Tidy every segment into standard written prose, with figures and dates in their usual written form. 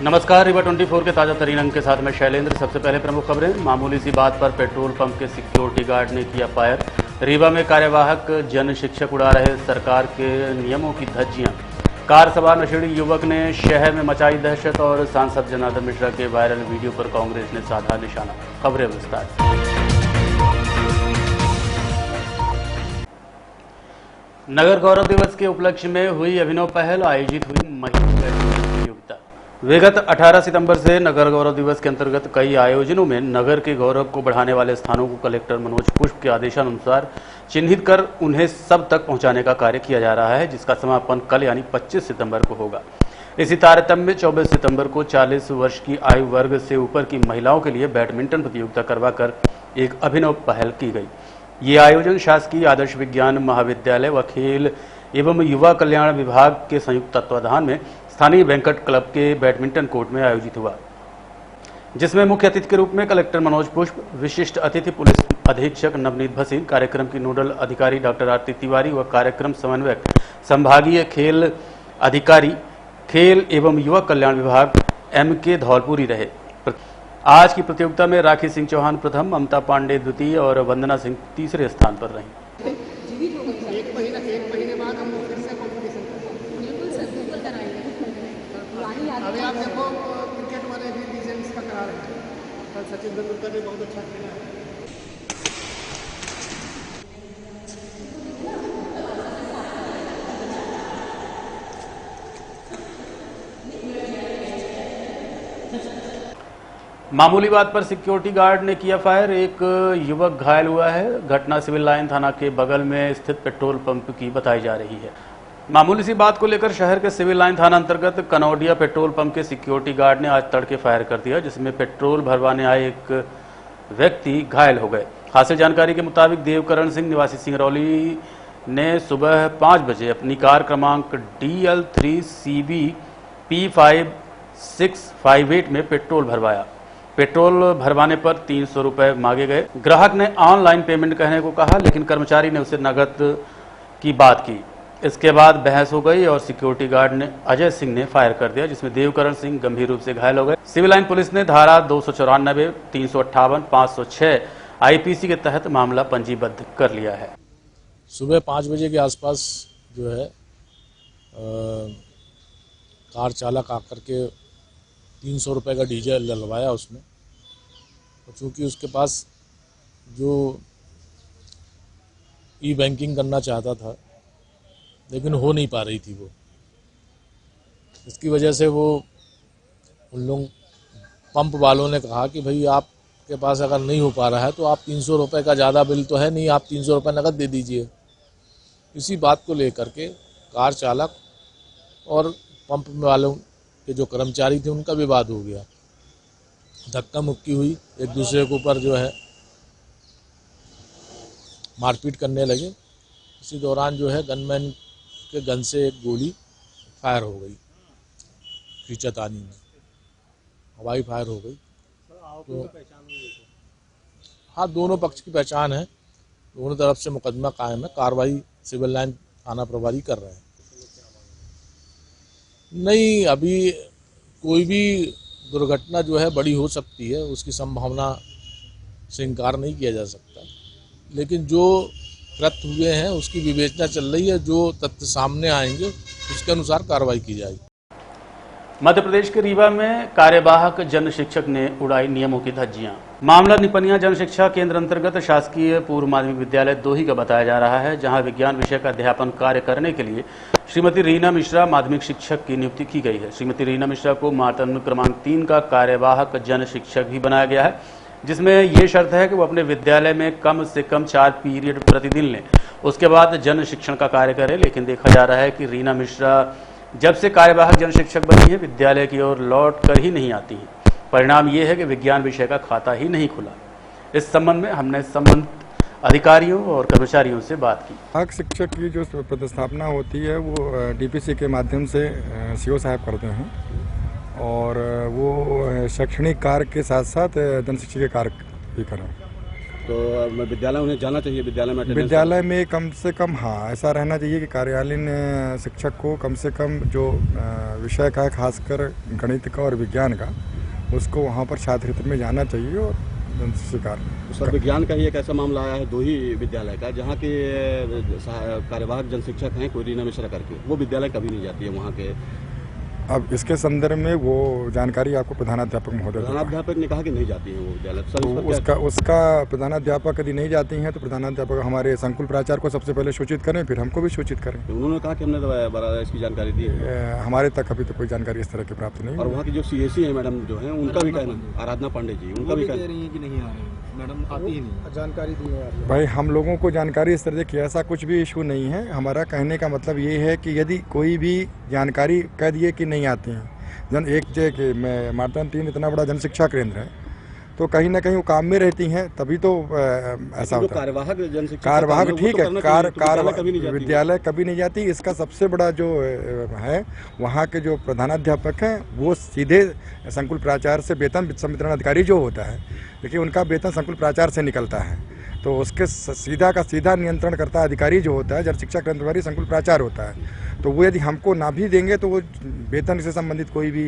नमस्कार, रीवा 24 के ताज़ा तरीन अंक के साथ मैं शैलेंद्र। सबसे पहले प्रमुख खबरें। मामूली सी बात पर पेट्रोल पंप के सिक्योरिटी गार्ड ने किया फायर। रीवा में कार्यवाहक जन शिक्षक उड़ा रहे सरकार के नियमों की धज्जियां। कार सवार नशेड़ी युवक ने शहर में मचाई दहशत और सांसद जनार्दन मिश्रा के वायरल वीडियो पर कांग्रेस ने साधा निशाना। खबरें विस्तार से। नगर गौरव दिवस के उपलक्ष्य में हुई अभिनव पहल, आयोजित हुई महिला प्रतियोगिता। विगत 18 सितंबर से नगर गौरव दिवस के अंतर्गत कई आयोजनों में नगर के गौरव को बढ़ाने वाले स्थानों को कलेक्टर मनोज पुष्प के आदेशानुसार चिन्हित कर उन्हें सब तक पहुंचाने का कार्य किया जा रहा है, जिसका समापन कल यानी 25 सितंबर को होगा। इसी तारतम्य में 24 सितंबर को 40 वर्ष की आयु वर्ग से ऊपर की महिलाओं के लिए बैडमिंटन प्रतियोगिता करवाकर एक अभिनव पहल की गई। ये आयोजन शासकीय आदर्श विज्ञान महाविद्यालय व खेल एवं युवा कल्याण विभाग के संयुक्त तत्वाधान में स्थानीय वेंकट क्लब के बैडमिंटन कोर्ट में आयोजित हुआ, जिसमें मुख्य अतिथि के रूप में कलेक्टर मनोज पुष्प, विशिष्ट अतिथि पुलिस अधीक्षक नवनीत भसीन, कार्यक्रम की नोडल अधिकारी डॉक्टर आरती तिवारी व कार्यक्रम समन्वयक संभागीय खेल अधिकारी खेल एवं युवा कल्याण विभाग MK धौलपुरी रहे। आज की प्रतियोगिता में राखी सिंह चौहान प्रथम, ममता पांडे द्वितीय और वंदना सिंह तीसरे स्थान पर रहीं। अभी आप देखो क्रिकेट वाले भी लीजेंड्स का करा रहे हैं। कल सचिन तेंदुलकर ने बहुत अच्छा खेला है। मामूली बात पर सिक्योरिटी गार्ड ने किया फायर, एक युवक घायल हुआ है। घटना सिविल लाइन थाना के बगल में स्थित पेट्रोल पंप की बताई जा रही है। मामूली सी बात को लेकर शहर के सिविल लाइन थाना अंतर्गत कनौडिया पेट्रोल पंप के सिक्योरिटी गार्ड ने आज तड़के फायर कर दिया, जिसमें पेट्रोल भरवाने आए एक व्यक्ति घायल हो गए। हासिल जानकारी के मुताबिक देवकरण सिंह निवासी सिंगरौली ने सुबह 5 बजे अपनी कार क्रमांक DL3CB P5658 में पेट्रोल भरवाया। पेट्रोल भरवाने पर 300 रुपये मांगे गए। ग्राहक ने ऑनलाइन पेमेंट कहने को कहा, लेकिन कर्मचारी ने उसे नकद की बात की। इसके बाद बहस हो गई और सिक्योरिटी गार्ड ने अजय सिंह ने फायर कर दिया, जिसमें देवकरण सिंह गंभीर रूप से घायल हो गए। सिविल लाइन पुलिस ने धारा 294, 358, 506 IPC के तहत मामला पंजीबद्ध कर लिया है। सुबह 5 बजे के आसपास जो है कार चालक आकर के 300 रुपये का डीजल डलवाया उसने, और चूँकि उसके पास जो ई-बैंकिंग करना चाहता था लेकिन हो नहीं पा रही थी वो, इसकी वजह से वो उन लोग पंप वालों ने कहा कि भाई आपके पास अगर नहीं हो पा रहा है तो आप 300 रुपये का ज़्यादा बिल तो है नहीं, आप 300 रुपये नकद दे दीजिए। इसी बात को लेकर के कार चालक और पंप वालों के जो कर्मचारी थे उनका विवाद हो गया, धक्का मुक्की हुई, एक दूसरे के ऊपर जो है मारपीट करने लगे। इसी दौरान जो है गनमैन के गन से एक गोली फायर हो गई, खींचातानी में हवाई फायर हो गई। तो हाँ, दोनों पक्ष की पहचान है, दोनों तरफ से मुकदमा कायम है, कार्रवाई सिविल लाइन थाना प्रभारी कर रहे हैं। नहीं, अभी कोई भी दुर्घटना जो है बड़ी हो सकती है, उसकी संभावना से इनकार नहीं किया जा सकता, लेकिन जो कृत्य हुए हैं उसकी विवेचना चल रही है। जो तथ्य सामने आएंगे उसके अनुसार कार्रवाई की जाएगी। मध्य प्रदेश के रीवा में कार्यवाहक जन शिक्षक ने उड़ाई नियमों की धज्जियां। मामला निपनिया जन शिक्षा केंद्र अंतर्गत शासकीय पूर्व माध्यमिक विद्यालय दोही का बताया जा रहा है, जहां विज्ञान विषय का अध्यापन कार्य करने के लिए श्रीमती रीना मिश्रा माध्यमिक शिक्षक की नियुक्ति की गई है। श्रीमती रीना मिश्रा को मातृ क्रमांक 3 का कार्यवाहक जन शिक्षक भी बनाया गया है, जिसमें यह शर्त है कि वो अपने विद्यालय में कम से कम 4 पीरियड प्रतिदिन लें, उसके बाद जन शिक्षण का कार्य करें। लेकिन देखा जा रहा है कि रीना मिश्रा जब से कार्यवाहक जन शिक्षक बनी है, विद्यालय की ओर लौट कर ही नहीं आती हैं। परिणाम ये है कि विज्ञान विषय का खाता ही नहीं खुला। इस संबंध में हमने संबंधित अधिकारियों और कर्मचारियों से बात की। हक शिक्षक की जो प्रतिस्थापना होती है वो DPC के माध्यम से CO साहब करते हैं, और वो शैक्षणिक कार्य के साथ साथ जन शिक्षा के कार्य भी करें। तो विद्यालय उन्हें जाना चाहिए, विद्यालय में attendance विद्यालय में कम से कम हाँ ऐसा रहना चाहिए कि कार्यालयीन शिक्षक को कम से कम जो विषय का है, खासकर गणित का और विज्ञान का, उसको वहाँ पर छात्र हित में जाना चाहिए और स्वीकार। सर विज्ञान का ही एक ऐसा मामला आया है 2 ही विद्यालय का, जहाँ के कार्यवाहक जन शिक्षक हैं कोई रीना मिश्रा करके, वो विद्यालय कभी नहीं जाती है वहाँ के। अब इसके संदर्भ में वो जानकारी आपको प्रधानाध्यापक महोदय देंगे। प्रधानाध्यापक ने कहा कि नहीं जाती हैं वो विद्यालय। सर तो उसका प्रधानाध्यापक यदि नहीं जाती हैं तो प्रधानाध्यापक हमारे संकुल प्राचार्य को सबसे पहले सूचित करें, फिर हमको भी सूचित करें। तो उन्होंने कहा कि हमने तो इसकी जानकारी दी है। हमारे तक अभी तो कोई जानकारी इस तरह की प्राप्त नहीं। और वहाँ की जो CAC है मैडम जो है, उनका भी कहना, आराधना पांडे जी, उनका भी कहना रही है कि नहीं आ रही मैडम, आती ही नहीं जानकारी दी है। भाई हम लोगों को जानकारी इस तरह की ऐसा कुछ भी इशू नहीं है। हमारा कहने का मतलब ये है कि यदि कोई भी जानकारी कह दिए कि नहीं आती हैं, मैं मारतन 3 इतना बड़ा जन शिक्षा केंद्र है, तो कहीं ना कहीं वो काम में रहती हैं, तभी तो ऐसा होता है। कार्यवाहक जन शिक्षा कार्यवाहक ठीक है, तो विद्यालय कभी नहीं जाती। इसका सबसे बड़ा जो है, वहाँ के जो प्रधानाध्यापक हैं वो सीधे संकुल प्राचार्य से वेतन संवितरण अधिकारी जो होता है, देखिए उनका वेतन संकुल प्राचार्य से निकलता है, तो उसके सीधा का सीधा नियंत्रण करता अधिकारी जो होता है जन शिक्षा केंद्र प्रभारी संकुल प्राचार्य होता है। तो वो यदि हमको ना भी देंगे तो वो वेतन से संबंधित कोई भी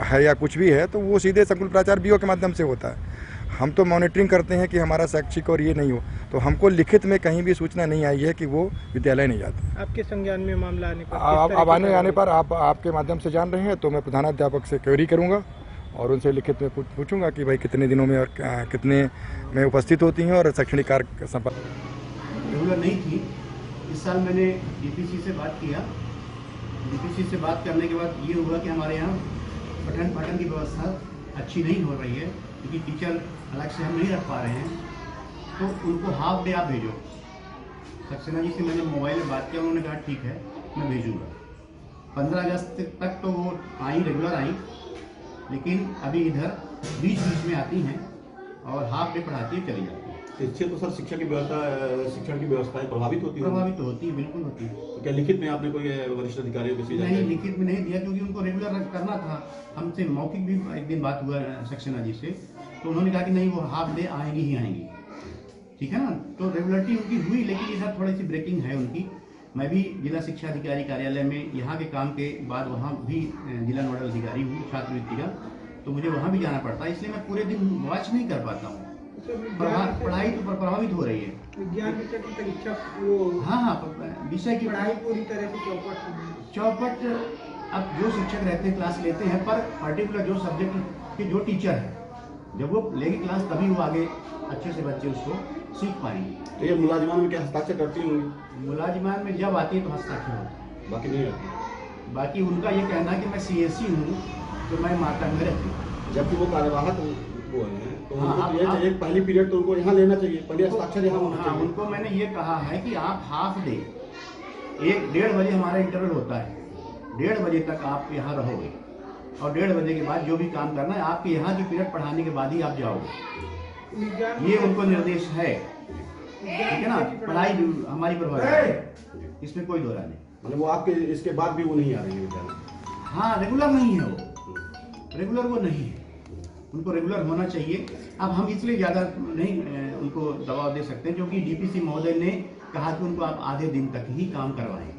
है या कुछ भी है तो वो सीधे संकुल प्राचार्य BO के माध्यम से होता है। हम तो मॉनिटरिंग करते हैं कि हमारा शैक्षिक और ये नहीं हो, तो हमको लिखित में कहीं भी सूचना नहीं आई है कि वो विद्यालय नहीं जाती। आपके संज्ञान में मामला आने पर अब आने पर आपके माध्यम से जान रहे हैं, तो मैं प्रधानाध्यापक से क्वेरी करूँगा और उनसे लिखित में पूछूंगा कि भाई कितने दिनों में और कितने में उपस्थित होती हैं और शैक्षणिक कार्य संपन्न रेगुलर नहीं थी। इस साल मैंने DPC से बात किया। DPC से बात करने के बाद ये हुआ कि हमारे यहाँ पठन पाठन की व्यवस्था अच्छी नहीं हो रही है, क्योंकि टीचर अलग से हम नहीं रख पा रहे हैं, तो उनको हाफ डे आप भेजो। सक्सेना जी से मैंने मोबाइल में बात किया, उन्होंने कहा ठीक है मैं भेजूँगा। 15 अगस्त तक तो वो आई, रेगुलर आई, लेकिन अभी इधर बीच बीच में आती हैं और हाफ डे पढ़ाती है, चली जाती है। इससे तो सर शिक्षण की व्यवस्थाएं प्रभावित होती है। प्रभावित तो होती है, बिल्कुल होती है। तो क्या लिखित में आपने कोई वरिष्ठ अधिकारियों के नहीं, लिखित में नहीं दिया, क्योंकि उनको रेगुलर करना था। हमसे मौखिक भी एक दिन बात हुआ सक्सेना जी से, तो उन्होंने कहा कि नहीं वो हाफ डे आएंगी ही आएंगी, ठीक है ना। तो रेगुलरिटी उनकी हुई, लेकिन इधर थोड़ी सी ब्रेकिंग है उनकी। मैं भी जिला शिक्षा अधिकारी कार्यालय में यहाँ के काम के बाद वहाँ भी जिला नोडल अधिकारी हूँ छात्रवृत्ति का, तो मुझे वहाँ भी जाना पड़ता है, इसलिए मैं पूरे दिन वॉच नहीं कर पाता हूँ। पढ़ाई तो प्रभावित हो रही है। विज्ञान विषय की परीक्षा वो हाँ, विषय की पढ़ाई पूरी तरह से चौपट। अब जो शिक्षक रहते हैं क्लास लेते हैं, पर पर्टिकुलर जो सब्जेक्ट के जो टीचर है, जब वो लेगी क्लास तभी वो आगे अच्छे से बच्चे उसको सीख पाएंगे। तो ये मुलाजिमान में क्या हस्ताक्षर करती होंगी? मुलाजिमान में जब आती है तो हस्ताक्षर होता है, बाकी नहीं आती। बाकी उनका ये कहना है कि मैं CAC हूँ तो मैं माता में रहती हूँ, जबकि वो कार्यवाहक वो हैं, तो हाँ, उनको ये चाहिए पहली पीरियड तो उनको यहाँ लेना चाहिए, पहले हस्ताक्षर यहाँ होना चाहिए। उनको मैंने ये कहा है कि आप हाफ डे 1-1:30 बजे हमारा इंटरवल होता है, 1:30 बजे तक आप यहाँ रहोगे और 1:30 बजे के बाद जो भी काम करना है आपके यहाँ के पीरियड पढ़ाने के बाद ही आप जाओगे। ये उनको निर्देश है, ठीक है ना। पढ़ाई हमारी प्रभावित है, इसमें कोई दो राय नहीं। मतलब वो आपके इसके बाद भी वो नहीं आ रही है विद्यालय? हाँ, रेगुलर नहीं है वो, रेगुलर वो नहीं है, उनको रेगुलर होना चाहिए। अब हम इसलिए ज़्यादा नहीं उनको दबाव दे सकते, क्योंकि DPC महोदय ने कहा कि उनको आप आधे दिन तक ही काम करवाएं,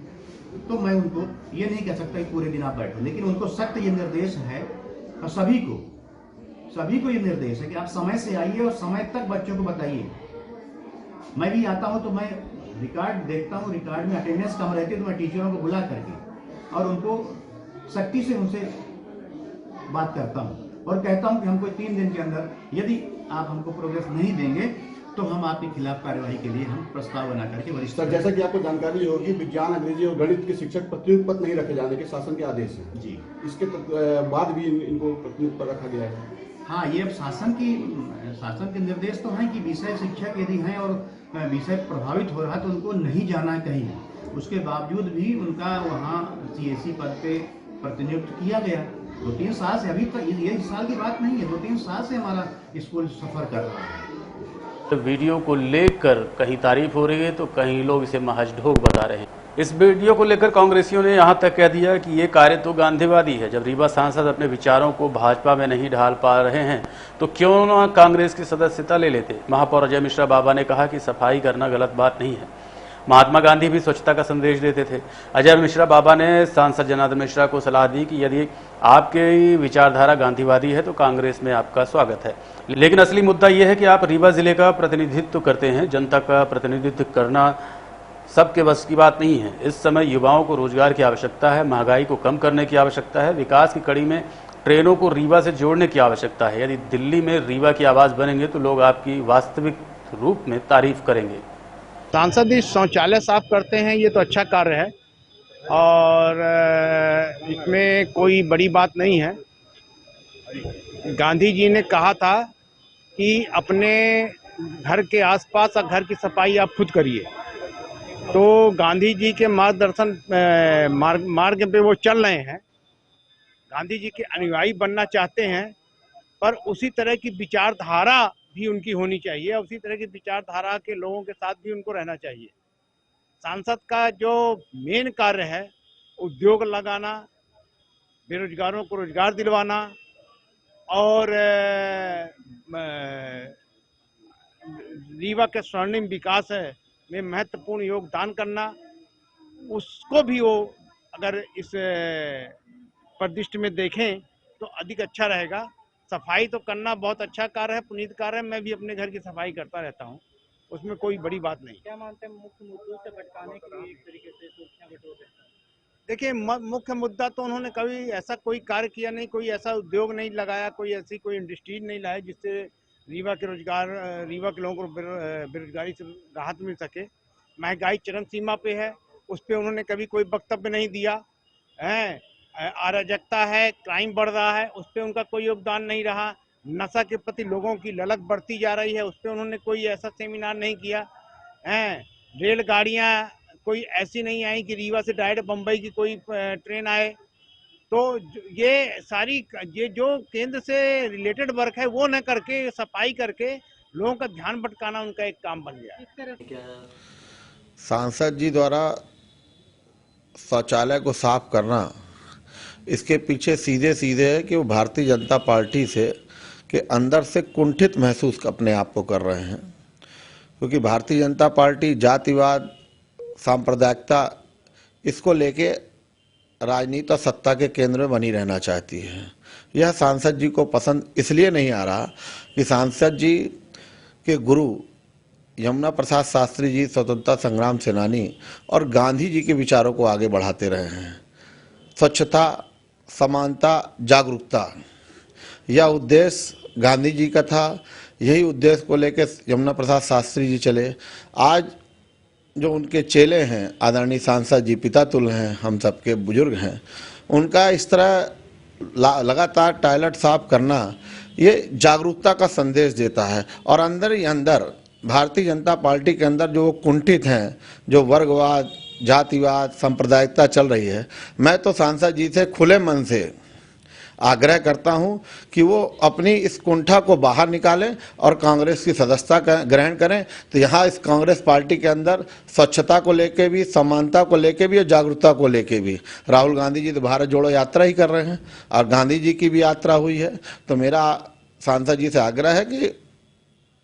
तो मैं उनको ये नहीं कह सकता कि पूरे दिन आप बैठो, लेकिन उनको सख्त ये निर्देश है और सभी को ये निर्देश है कि आप समय से आइए और समय तक बच्चों को बताइए। मैं भी आता हूँ तो मैं रिकॉर्ड देखता हूँ, रिकॉर्ड में अटेंडेंस कम रहती है तो मैं टीचरों को बुला करके और उनको सख्ती से उनसे बात करता हूँ और कहता हूँ कि हमको 3 दिन के अंदर यदि आप हमको प्रोग्रेस नहीं देंगे तो हम आपके खिलाफ कार्यवाही के लिए हम प्रस्ताव बना करके वरिष्ठ। सर, जैसा कि आपको जानकारी होगी, विज्ञान, अंग्रेजी और गणित के शिक्षक प्रतिनियुक्त पद नहीं रखे जाने के शासन के आदेश हैं जी। इसके बाद भी इनको प्रतिनियुक्त पर रखा गया है। हाँ, ये अब शासन के निर्देश तो हैं कि विषय शिक्षक यदि हैं और विषय प्रभावित हो रहा है तो उनको नहीं जाना है कहीं, उसके बावजूद भी उनका वहाँ CAC पद पे प्रतिनियुक्त किया गया। 2-3 साल से, अभी तक ये इस साल की बात नहीं है, 2-3 साल से हमारा स्कूल सफर कर रहा है। तो वीडियो को लेकर कहीं तारीफ हो रही है तो कहीं लोग इसे महज ढोंग बता रहे हैं। इस वीडियो को लेकर कांग्रेसियों ने यहां तक कह दिया कि ये कार्य तो गांधीवादी है। जब रीवा सांसद अपने विचारों को भाजपा में नहीं ढाल पा रहे हैं तो क्यों न कांग्रेस की सदस्यता ले लेते। महापौर अजय मिश्रा बाबा ने कहा कि सफाई करना गलत बात नहीं है। महात्मा गांधी भी स्वच्छता का संदेश देते थे। अजय मिश्रा बाबा ने सांसद जनार्दन मिश्रा को सलाह दी कि यदि आपकी विचारधारा गांधीवादी है तो कांग्रेस में आपका स्वागत है, लेकिन असली मुद्दा यह है कि आप रीवा जिले का प्रतिनिधित्व करते हैं। जनता का प्रतिनिधित्व करना सबके बस की बात नहीं है। इस समय युवाओं को रोजगार की आवश्यकता है, महंगाई को कम करने की आवश्यकता है, विकास की कड़ी में ट्रेनों को रीवा से जोड़ने की आवश्यकता है। यदि दिल्ली में रीवा की आवाज बनेंगे तो लोग आपकी वास्तविक रूप में तारीफ करेंगे। सांसद ही शौचालय साफ करते हैं, ये तो अच्छा कार्य है और इसमें कोई बड़ी बात नहीं है। गांधी जी ने कहा था कि अपने घर के आसपास और घर की सफाई आप खुद करिए, तो गांधी जी के मार्गदर्शन मार्ग पे वो चल रहे हैं। गांधी जी के अनुयायी बनना चाहते हैं, पर उसी तरह की विचारधारा भी उनकी होनी चाहिए और उसी तरह की विचारधारा के लोगों के साथ भी उनको रहना चाहिए। सांसद का जो मेन कार्य है उद्योग लगाना, बेरोजगारों को रोजगार दिलवाना और रीवा के स्वर्णिम विकास में महत्वपूर्ण योगदान करना, उसको भी वो अगर इस परिदृष्टि में देखें तो अधिक अच्छा रहेगा। सफाई तो करना बहुत अच्छा कार्य है, पुनीत कार्य है। मैं भी अपने घर की सफाई करता रहता हूँ, उसमें कोई बड़ी बात नहीं। क्या मानते हैं मुख्य मुद्दों से भटकाने के लिए एक तरीके से सूचना बटोर रहे हैं? देखिए, मुख्य मुद्दा तो उन्होंने कभी ऐसा कोई कार्य किया नहीं, कोई ऐसा उद्योग नहीं लगाया, कोई ऐसी कोई इंडस्ट्रीज नहीं लाया जिससे रीवा के लोगों को बेरोजगारी से राहत मिल सके। महंगाई चरम सीमा पे है, उस पर उन्होंने कभी कोई वक्तव्य नहीं दिया है। अराजकता है, क्राइम बढ़ रहा है, उस पर उनका कोई योगदान नहीं रहा। नशा के प्रति लोगों की ललक बढ़ती जा रही है, उस पर उन्होंने कोई ऐसा सेमिनार नहीं किया है। रेलगाड़ियाँ कोई ऐसी नहीं आई कि रीवा से डायरेक्ट बम्बई की कोई ट्रेन आए। तो ये जो केंद्र से रिलेटेड वर्क है वो न करके सफाई करके लोगों का ध्यान भटकाना उनका एक काम बन गया। सांसद जी द्वारा शौचालय को साफ करना, इसके पीछे सीधे सीधे है कि वो भारतीय जनता पार्टी के अंदर से कुंठित महसूस अपने आप को कर रहे हैं, क्योंकि भारतीय जनता पार्टी जातिवाद, सांप्रदायिकता, इसको लेके राजनीति और सत्ता के केंद्र में बनी रहना चाहती है। यह सांसद जी को पसंद इसलिए नहीं आ रहा कि सांसद जी के गुरु यमुना प्रसाद शास्त्री जी स्वतंत्रता संग्राम सेनानी और गांधी जी के विचारों को आगे बढ़ाते रहे हैं। स्वच्छता, समानता, जागरूकता, यह उद्देश्य गांधी जी का था। यही उद्देश्य को लेकर यमुना प्रसाद शास्त्री जी चले। आज जो उनके चेले हैं, आदरणीय सांसद जी पिता तुल्य हैं, हम सबके बुजुर्ग हैं, उनका इस तरह लगातार टॉयलेट साफ करना ये जागरूकता का संदेश देता है। और अंदर ही अंदर भारतीय जनता पार्टी के अंदर जो कुंठित हैं, जो वर्गवाद, जातिवाद, सांप्रदायिकता चल रही है, मैं तो सांसद जी से खुले मन से आग्रह करता हूं कि वो अपनी इस कुंठा को बाहर निकालें और कांग्रेस की सदस्यता ग्रहण करें। तो यहाँ इस कांग्रेस पार्टी के अंदर स्वच्छता को लेके भी, समानता को लेके भी और जागरूकता को लेके भी, राहुल गांधी जी तो भारत जोड़ो यात्रा ही कर रहे हैं और गांधी जी की भी यात्रा हुई है। तो मेरा सांसद जी से आग्रह है कि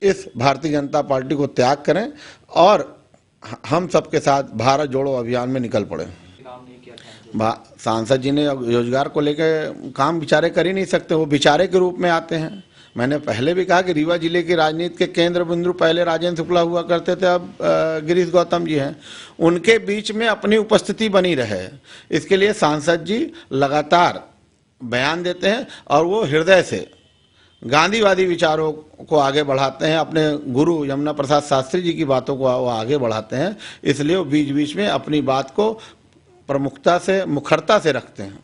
इस भारतीय जनता पार्टी को त्याग करें और हम सबके साथ भारत जोड़ो अभियान में निकल पड़े। सांसद जी ने रोजगार को लेकर काम बिचारे कर ही नहीं सकते, वो बिचारे के रूप में आते हैं। मैंने पहले भी कहा कि रीवा जिले की राजनीति के केंद्र बिंदु पहले राजेंद्र शुक्ला हुआ करते थे, अब गिरीश गौतम जी हैं। उनके बीच में अपनी उपस्थिति बनी रहे, इसके लिए सांसद जी लगातार बयान देते हैं और वो हृदय से गांधीवादी विचारों को आगे बढ़ाते हैं। अपने गुरु यमुना प्रसाद शास्त्री जी की बातों को वो आगे बढ़ाते हैं, इसलिए वो बीच बीच में अपनी बात को प्रमुखता से, मुखरता से रखते हैं।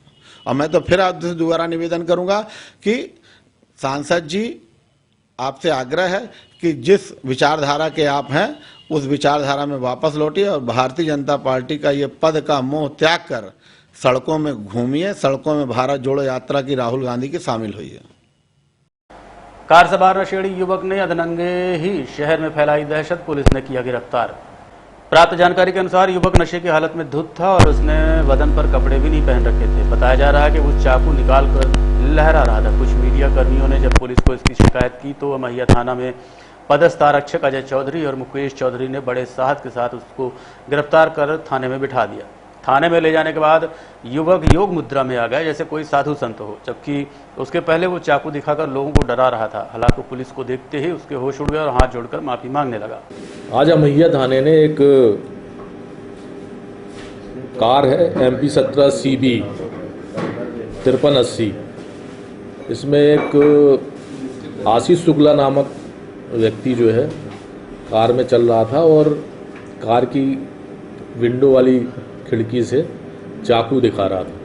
और मैं तो फिर आपसे दोबारा निवेदन करूंगा कि सांसद जी, आपसे आग्रह है कि जिस विचारधारा के आप हैं उस विचारधारा में वापस लौटिए और भारतीय जनता पार्टी का ये पद का मोह त्याग कर सड़कों में घूमिए, सड़कों में भारत जोड़ो यात्रा की राहुल गांधी की शामिल हुई है। कार सवार नशेड़ी युवक ने अधनंगे ही शहर में फैलाई दहशत, पुलिस ने किया गिरफ्तार। प्राप्त जानकारी के अनुसार युवक नशे की हालत में धुत था और उसने बदन पर कपड़े भी नहीं पहन रखे थे। बताया जा रहा है कि वो चाकू निकाल कर लहरा रहा था। कुछ मीडिया कर्मियों ने जब पुलिस को इसकी शिकायत की तो महिया थाना में पदस्थ आरक्षक अजय चौधरी और मुकेश चौधरी ने बड़े साहस के साथ उसको गिरफ्तार कर थाने में बिठा दिया। थाने में ले जाने के बाद युवक योग मुद्रा में आ गया जैसे कोई साधु संत हो, जबकि उसके पहले वो चाकू दिखाकर लोगों को डरा रहा था। हालांकि पुलिस को देखते ही उसके होश उड़ गए और हाथ जोड़कर माफी मांगने लगा। आज अमैया थाने ने एक कार है MP 17 CB 5380, इसमें एक आशीष शुक्ला नामक व्यक्ति जो है कार में चल रहा था और कार की विंडो वाली खिड़की से चाकू दिखा रहा था।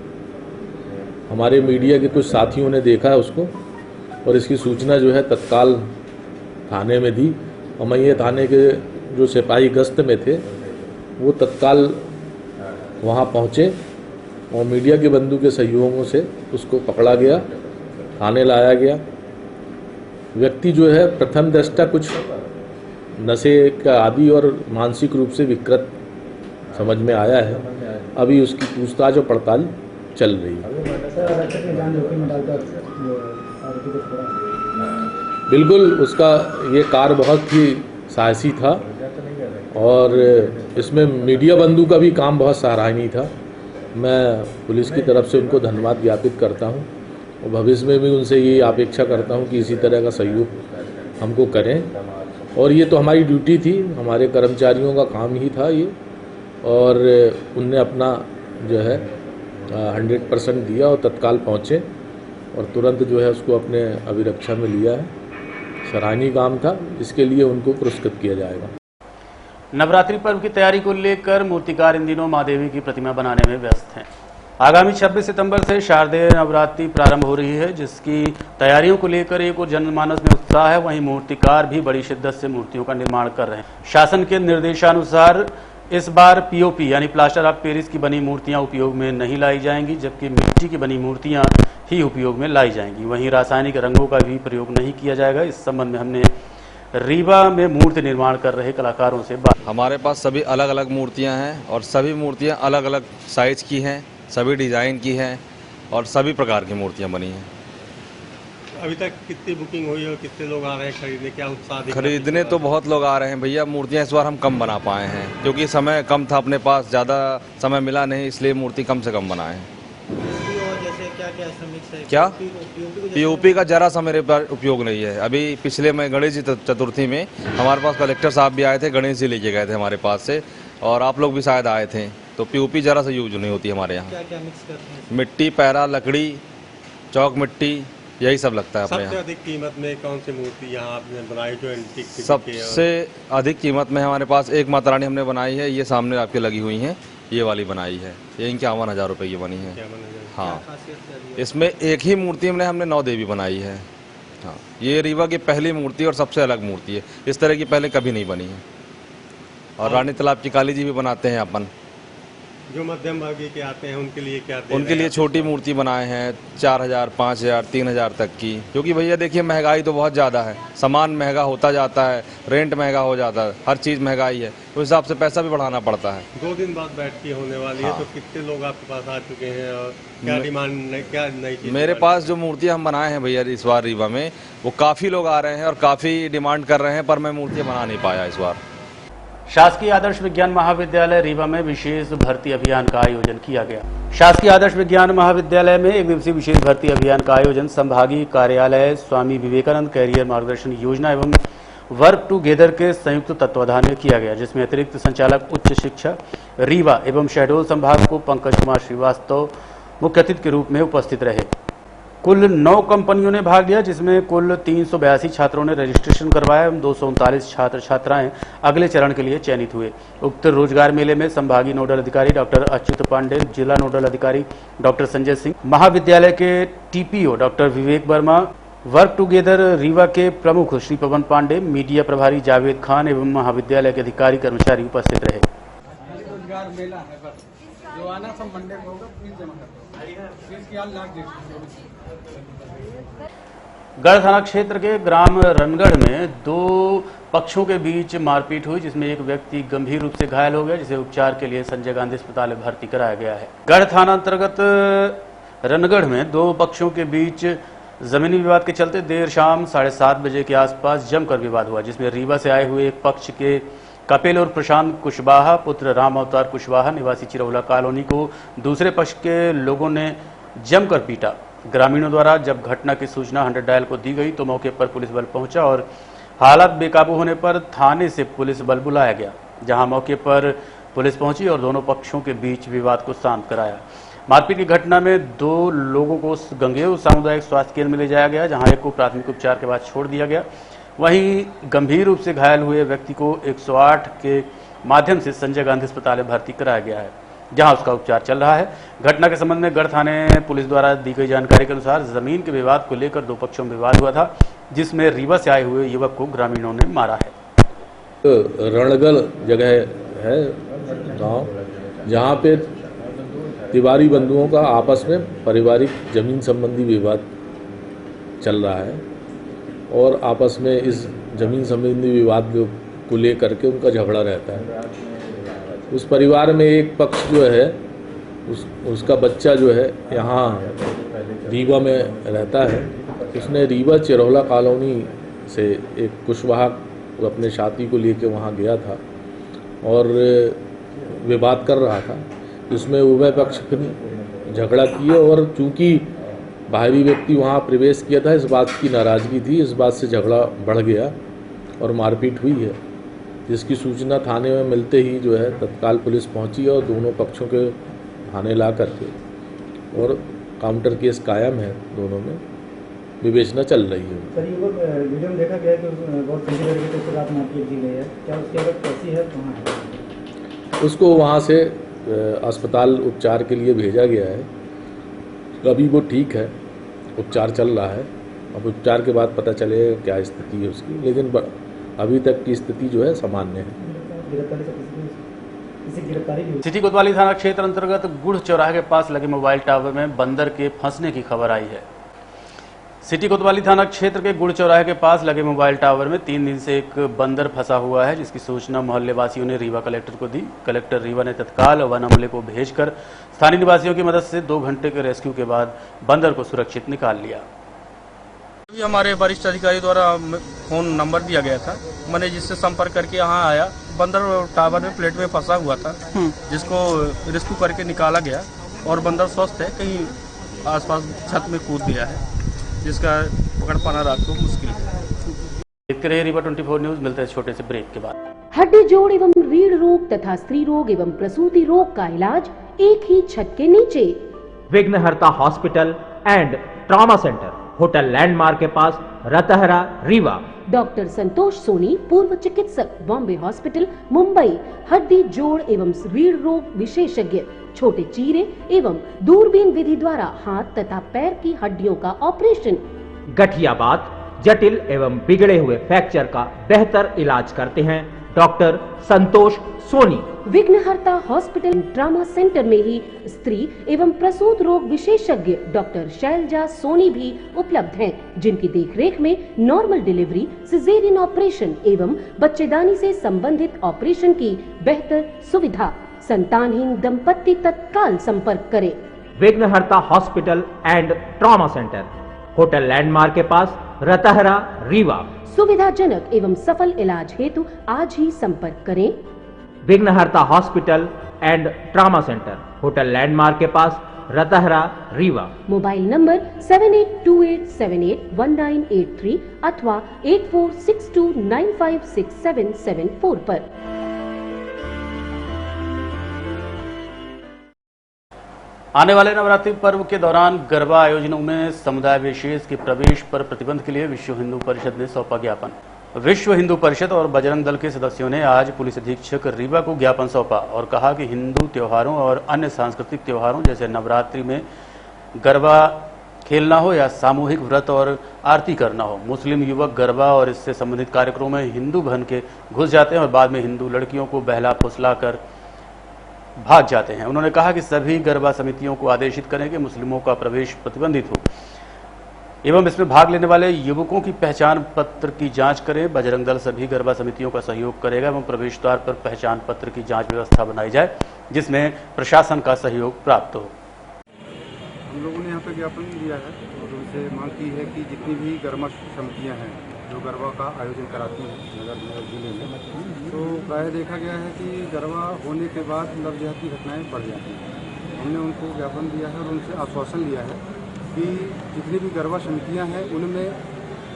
हमारे मीडिया के कुछ साथियों ने देखा है उसको और इसकी सूचना जो है तत्काल थाने में दी। अमैया थाने के जो सिपाही गश्त में थे वो तत्काल वहाँ पहुँचे और मीडिया के बंधु के सहयोगों से उसको पकड़ा गया, थाने लाया गया। व्यक्ति जो है प्रथम दृष्टया कुछ नशे का आदि और मानसिक रूप से विकृत समझ में आया है। अभी उसकी पूछताछ और पड़ताल चल रही है। बिल्कुल, उसका ये कार्य बहुत ही साहसी था और इसमें मीडिया बंधु का भी काम बहुत सराहनीय था। मैं पुलिस की तरफ से उनको धन्यवाद ज्ञापित करता हूँ और भविष्य में भी उनसे ये अपेक्षा करता हूँ कि इसी तरह का सहयोग हमको करें। और ये तो हमारी ड्यूटी थी, हमारे कर्मचारियों का काम ही था ये, और उनने अपना जो है 100% दिया और तत्काल पहुँचे और तुरंत जो है उसको अपने अभिरक्षा में लिया है। सराहनीय काम था, इसके लिए उनको पुरस्कृत किया जाएगा। नवरात्रि पर्व की तैयारी को लेकर मूर्तिकार इन दिनों मां देवी की प्रतिमा बनाने में व्यस्त हैं। आगामी 26 सितंबर से शारदीय नवरात्रि प्रारंभ हो रही है, जिसकी तैयारियों को लेकर एक और जनमानस में उत्साह है, वहीं मूर्तिकार भी बड़ी शिद्दत से मूर्तियों का निर्माण कर रहे हैं। शासन के निर्देशानुसार इस बार POP यानी प्लास्टर ऑफ पेरिस की बनी मूर्तियां उपयोग में नहीं लाई जाएंगी, जबकि मिट्टी की बनी मूर्तियां ही उपयोग में लाई जाएंगी। वहीं रासायनिक रंगों का भी प्रयोग नहीं किया जाएगा। इस संबंध में हमने रीवा में मूर्ति निर्माण कर रहे कलाकारों से बात। हमारे पास सभी अलग अलग मूर्तियां हैं और सभी मूर्तियां अलग अलग साइज की हैं, सभी डिज़ाइन की हैं और सभी प्रकार की मूर्तियां बनी हैं। अभी तक कितनी बुकिंग हुई और कितने लोग आ रहे हैं खरीदने, क्या उत्साह? खरीदने तो बहुत लोग आ रहे हैं भैया। मूर्तियां इस बार हम कम बना पाए हैं क्योंकि समय कम था अपने पास, ज़्यादा समय मिला नहीं, इसलिए मूर्ति कम से कम बनाए हैं। क्या POP का जरा सा मेरे पास उपयोग नहीं है। अभी पिछले में गणेश जी चतुर्थी में हमारे पास कलेक्टर साहब भी आए थे, गणेश जी लेके गए थे हमारे पास से, और आप लोग भी शायद आए थे। तो POP जरा सा यूज नहीं होती हमारे यहाँ। क्या मिक्स करते हैं? मिट्टी, पैरा, लकड़ी, चौक मिट्टी, यही सब लगता है अपने यहाँ। सबसे अधिक कीमत में कौन सी मूर्ति यहाँ आपने बनाई जो एंटीक? सबसे अधिक कीमत में हमारे पास एक माता रानी हमने बनाई है, ये सामने आपके लगी हुई हैं, ये वाली बनाई है, ये 51,000 रुपये की बनी है। हाँ, इसमें एक ही मूर्ति में हमने 9 देवी बनाई है। हाँ, ये रीवा की पहली मूर्ति और सबसे अलग मूर्ति है, इस तरह की पहले कभी नहीं बनी है। और रानी तालाब की काली जी भी बनाते हैं अपन। जो मध्यम वर्गीय के आते हैं उनके लिए क्या? उनके लिए छोटी मूर्ति बनाए हैं 4,000, 5,000, 3,000 तक की, क्योंकि भैया देखिए महंगाई तो बहुत ज़्यादा है, सामान महंगा होता जाता है, रेंट महंगा हो जाता है, हर चीज़ महंगाई है, उस हिसाब से पैसा भी बढ़ाना पड़ता है। 2 दिन बाद बैठकी होने वाली है, तो कितने लोग आपके पास आ चुके हैं और क्या डिमांड, क्या नई चीज़? मेरे पास जो मूर्तियाँ हम बनाए हैं भैया इस बार रीवा में, वो काफ़ी लोग आ रहे हैं और काफ़ी डिमांड कर रहे हैं, पर मैं मूर्तियाँ बना नहीं पाया इस बार। शासकीय आदर्श विज्ञान महाविद्यालय रीवा में विशेष भर्ती अभियान का आयोजन किया गया। शासकीय आदर्श विज्ञान महाविद्यालय में 1 दिवसीय विशेष भर्ती अभियान का आयोजन संभागीय कार्यालय स्वामी विवेकानंद कैरियर मार्गदर्शन योजना एवं वर्क टुगेदर के संयुक्त तत्वाधान में किया गया, जिसमें अतिरिक्त संचालक उच्च शिक्षा रीवा एवं शहडोल संभाग को पंकज कुमार श्रीवास्तव मुख्य अतिथि के रूप में उपस्थित रहे। कुल 9 कंपनियों ने भाग लिया, जिसमें कुल 382 छात्रों ने रजिस्ट्रेशन करवाया एवं 239 छात्र छात्राएं अगले चरण के लिए चयनित हुए। उक्त रोजगार मेले में संभागीय नोडल अधिकारी डॉक्टर अच्युत पांडे, जिला नोडल अधिकारी डॉक्टर संजय सिंह, महाविद्यालय के TPO डॉक्टर विवेक वर्मा, वर्क टुगेदर रीवा के प्रमुख श्री पवन पांडे, मीडिया प्रभारी जावेद खान एवं महाविद्यालय के अधिकारी कर्मचारी उपस्थित रहे। रोजगार मेला है, बस जो आना सब मंडे को होगा, फीस जमा कर दो, फीस की हाल लाख। गढ़ थाना क्षेत्र के ग्राम रनगढ़ में दो पक्षों के बीच मारपीट हुई, जिसमें एक व्यक्ति गंभीर रूप से घायल हो गया, जिसे उपचार के लिए संजय गांधी अस्पताल में भर्ती कराया गया है। गढ़ थाना अंतर्गत रनगढ़ में दो पक्षों के बीच जमीनी विवाद के चलते देर शाम 7:30 बजे के आसपास जमकर विवाद हुआ, जिसमें रीवा से आए हुए एक पक्ष के कपिल और प्रशांत कुशवाहा पुत्र राम अवतार कुशवाहा निवासी चिरौला कॉलोनी को दूसरे पक्ष के लोगों ने जमकर पीटा। ग्रामीणों द्वारा जब घटना की सूचना 100 डायल को दी गई तो मौके पर पुलिस बल पहुंचा और हालात बेकाबू होने पर थाने से पुलिस बल बुलाया गया, जहां मौके पर पुलिस पहुंची और दोनों पक्षों के बीच विवाद को शांत कराया। मारपीट की घटना में 2 लोगों को गंगेव सामुदायिक स्वास्थ्य केंद्र में ले जाया गया, जहां एक को प्राथमिक उपचार के बाद छोड़ दिया गया। वहीं गंभीर रूप से घायल हुए व्यक्ति को 108 के माध्यम से संजय गांधी अस्पताल में भर्ती कराया गया है, जहां उसका उपचार चल रहा है। घटना के संबंध में गढ़ थाने पुलिस द्वारा दी गई जानकारी के अनुसार जमीन के विवाद को लेकर 2 पक्षों में विवाद हुआ था, जिसमें रीवा से आए हुए युवक को ग्रामीणों ने मारा है। रणगढ़ जगह है गांव, जहां पे तिवारी बंधुओं का आपस में पारिवारिक जमीन संबंधी विवाद चल रहा है और आपस में इस जमीन संबंधी विवाद को लेकर के उनका झगड़ा रहता है। उस परिवार में एक पक्ष जो है उसका बच्चा जो है यहाँ रीवा में रहता है। उसने रीवा चिरौला कॉलोनी से एक कुशवाहा अपने साथी को लेके वहाँ गया था और विवाद कर रहा था। इसमें उभय पक्ष ने झगड़ा किया और चूंकि बाहरी व्यक्ति वहाँ प्रवेश किया था, इस बात की नाराज़गी थी, इस बात से झगड़ा बढ़ गया और मारपीट हुई है, जिसकी सूचना थाने में मिलते ही जो है तत्काल पुलिस पहुंची और दोनों पक्षों के थाने ला करके और काउंटर केस कायम है, दोनों में विवेचना चल रही है। सर, वीडियो में देखा गया कि बहुत गंदी तरीके से रात मारपीट दी गई है, क्या उसकी हालत कैसी है, कहाँ है? उसको वहाँ से अस्पताल उपचार के लिए भेजा गया है। अभी वो ठीक है, उपचार चल रहा है। अब उपचार के बाद पता चलेगा क्या स्थिति है उसकी, लेकिन अभी तक की स्थिति जो है सामान्य है। सिटी कोतवाली थाना क्षेत्र अंतर्गत गुड़ चौराहे के पास लगे मोबाइल टावर में बंदर के फंसने की खबर आई है। सिटी कोतवाली थाना क्षेत्र के गुड़ चौराहे के पास लगे मोबाइल टावर में 3 दिन से एक बंदर फंसा हुआ है, जिसकी सूचना मोहल्ले वासियों ने रीवा कलेक्टर को दी। कलेक्टर रीवा ने तत्काल वन अमले को भेजकर स्थानीय निवासियों की मदद से 2 घंटे के रेस्क्यू के बाद बंदर को सुरक्षित निकाल लिया। अभी हमारे वरिष्ठ अधिकारी द्वारा फोन नंबर दिया गया था, मैंने जिससे संपर्क करके यहाँ आया। बंदर टावर में प्लेट में फंसा हुआ था, जिसको रेस्क्यू करके निकाला गया और बंदर स्वस्थ है, कहीं आसपास छत में कूद गया है, जिसका पकड़ पाना रात को मुश्किल है। देखते रहिए रीवा 24 न्यूज। मिलते हैं छोटे से ब्रेक के बाद। हड्डी जोड़ एवं रीढ़ रोग तथा स्त्री रोग एवं प्रसूति रोग का इलाज एक ही छत के नीचे। विघ्नहर्ता hospital and trauma centre, hotel landmark के पास, रतहरा, रीवा। डॉक्टर संतोष सोनी, पूर्व चिकित्सक, बॉम्बे हॉस्पिटल, मुंबई। हड्डी जोड़ एवं रीढ़ रोग विशेषज्ञ, छोटे चीरे एवं दूरबीन विधि द्वारा हाथ तथा पैर की हड्डियों का ऑपरेशन। गठियाबात, जटिल एवं बिगड़े हुए फ्रैक्चर का बेहतर इलाज करते हैं डॉक्टर संतोष सोनी। विघ्नहर्ता हॉस्पिटल ट्रॉमा सेंटर में ही स्त्री एवं प्रसूत रोग विशेषज्ञ डॉक्टर शैलजा सोनी भी उपलब्ध हैं, जिनकी देखरेख में नॉर्मल डिलीवरी, सिजेरियन ऑपरेशन एवं बच्चेदानी से संबंधित ऑपरेशन की बेहतर सुविधा। संतानहीन दंपत्ति तत्काल संपर्क करें। विघ्नहर्ता hospital and trauma centre, hotel landmark के पास, रतहरा, रीवा। सुविधाजनक एवं सफल इलाज हेतु आज ही संपर्क करें। विघ्नहर्ता hospital and trauma centre, hotel landmark के पास, रतहरा, रीवा। मोबाइल नंबर 7828781983 अथवा 8462956774 पर। आने वाले नवरात्रि पर्व के दौरान गरबा आयोजनों में समुदाय विशेष के प्रवेश पर प्रतिबंध के लिए विश्व हिंदू परिषद ने सौंपा ज्ञापन। विश्व हिंदू परिषद और बजरंग दल के सदस्यों ने आज पुलिस अधीक्षक रीवा को ज्ञापन सौंपा और कहा कि हिंदू त्योहारों और अन्य सांस्कृतिक त्योहारों जैसे नवरात्रि में गरबा खेलना हो या सामूहिक व्रत और आरती करना हो, मुस्लिम युवक गरबा और इससे संबंधित कार्यक्रमों में हिंदू बन के घुस जाते हैं और बाद में हिंदू लड़कियों को बहला फुसला कर भाग जाते हैं। उन्होंने कहा कि सभी गरबा समितियों को आदेशित करें कि मुस्लिमों का प्रवेश प्रतिबंधित हो। एवं इसमें भाग लेने वाले युवकों की पहचान पत्र की जांच करें। बजरंग दल सभी गरबा समितियों का सहयोग करेगा एवं प्रवेश द्वार पर पहचान पत्र की जांच व्यवस्था बनाई जाए, जिसमें प्रशासन का सहयोग प्राप्त हो। हम लोगों ने यहाँ पे ज्ञापन दिया है और उनसे मांग की है कि जितनी भी गरमा समितियाँ हैं जो गरबा का आयोजन कराती हैं नगर जिले में, तो प्रायः देखा गया है कि गरबा होने के बाद लव जिहाद की घटनाएँ बढ़ जाती हैं। हमने उनको ज्ञापन दिया है और उनसे आश्वासन लिया है कि जितनी भी गरबा समितियां हैं उनमें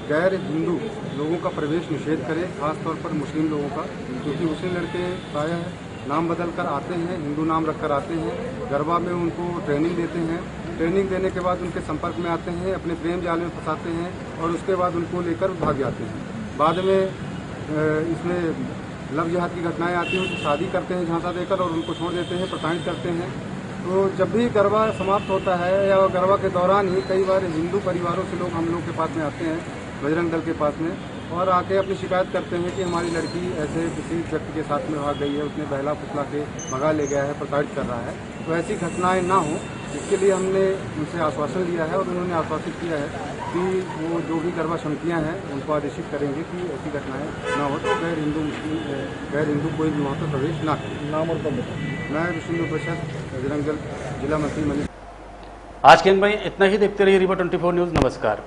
गैर हिंदू लोगों का प्रवेश निषेध करें, खासतौर पर मुस्लिम लोगों का, क्योंकि मुस्लिम लड़के प्रायः नाम बदल कर आते हैं, हिंदू नाम रख कर आते हैं, गरबा में उनको ट्रेनिंग देते हैं, ट्रेनिंग देने के बाद उनके संपर्क में आते हैं, अपने प्रेम जाल में फंसाते हैं और उसके बाद उनको लेकर भाग जाते हैं। बाद में इसमें लव जिहाद की घटनाएँ आती हैं, उनको शादी करते हैं झांसा देकर और उनको छोड़ देते हैं, प्रताड़ित करते हैं। तो जब भी गरबा समाप्त होता है या गरबा के दौरान ही कई बार हिंदू परिवारों से लोग हम लोग के पास में आते हैं, बजरंग दल के पास में, और आके अपनी शिकायत करते हैं कि हमारी लड़की ऐसे किसी व्यक्ति के साथ में भाग गई है, उसने बहला फुसला के भगा ले गया है, प्रताड़ित कर रहा है। तो ऐसी घटनाएं ना हो, इसके लिए हमने उनसे आश्वासन लिया है और उन्होंने आश्वासित किया है कि वो जो भी गरबा समितियाँ हैं उनको आदेशित करेंगे कि ऐसी घटनाएँ ना हो, तो गैर हिंदू कोई भी वहाँ पर प्रवेश ना करे। नाम और कब बताएं। मैं विष्णु प्रसाद, बजरंग दल जिला मंत्री। आज के अंक में इतना ही। देखते रहिए रिवर 24 न्यूज़। नमस्कार।